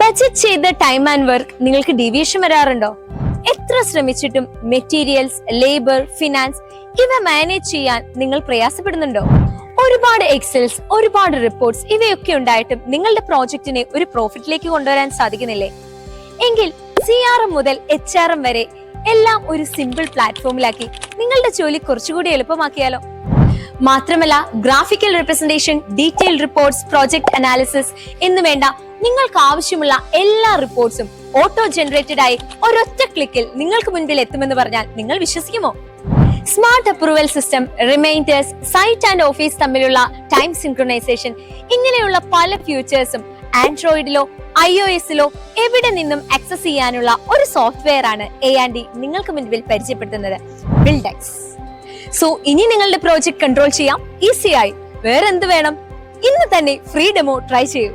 Budget ചെയ്ത time and work നിങ്ങൾക്ക് deviation വരാറുണ്ടോ? എത്ര ശ്രമിച്ചിട്ടും മെറ്റീരിയൽസ്, ലേബർ, ഫിനാൻസ് ഇവ മാനേജ് ചെയ്യാൻ നിങ്ങൾ പ്രയാസപ്പെടുന്നുണ്ടോ? ഒരുപാട് എക്സൽസ്, ഒരുപാട് റിപ്പോർട്ട്സ് ഇവയൊക്കെ ഉണ്ടായിട്ടും നിങ്ങളുടെ പ്രോജക്റ്റിനെ ഒരു പ്രോഫിറ്റിലേക്ക് കൊണ്ടുവരാൻ സാധിക്കുന്നില്ലേ? എങ്കിൽ CRM മുതൽ HRM വരെ എല്ലാം ഒരു സിമ്പിൾ പ്ലാറ്റ്ഫോമിലാക്കി നിങ്ങളുടെ ജോലി കുറച്ചുകൂടി എളുപ്പമാക്കിയാലോ? മാത്രമല്ല, graphical representation, detailed reports, project analysis എന്ന് വേണ്ട നിങ്ങൾക്ക് ആവശ്യമുള്ള എല്ലാ റിപ്പോർട്ട്സും ഓട്ടോ ജനറേറ്റഡ് ആയി ഒരൊറ്റ ക്ലിക്കിൽ നിങ്ങൾക്ക് മുൻപിൽ എത്തുമെന്ന് പറഞ്ഞാൽ നിങ്ങൾ വിശ്വസിക്കുമോ? Smart approval system, reminders, site and office തമ്മിലുള്ള ടൈം സിൻക്രണൈസേഷൻ ഇങ്ങനെയുള്ള പല ഫ്യൂച്ചേഴ്സും ആൻഡ്രോയിഡിലോ iOS-ലോ എവിടെ നിന്നും ആക്സസ് ചെയ്യാനുള്ള ഒരു സോഫ്റ്റ്വെയർ ആണ് A&D നിങ്ങൾക്ക് മുൻപിൽ പരിചയപ്പെടുത്തുന്നത്, ബിൽഡെക്സ്. സോ ഇനി നിങ്ങളുടെ പ്രോജക്ട് കൺട്രോൾ ചെയ്യാം ഈസിയായി. വേറെന്ത് വേണം? ഇന്ന് തന്നെ ഫ്രീ ഡെമോ ട്രൈ ചെയ്യൂ.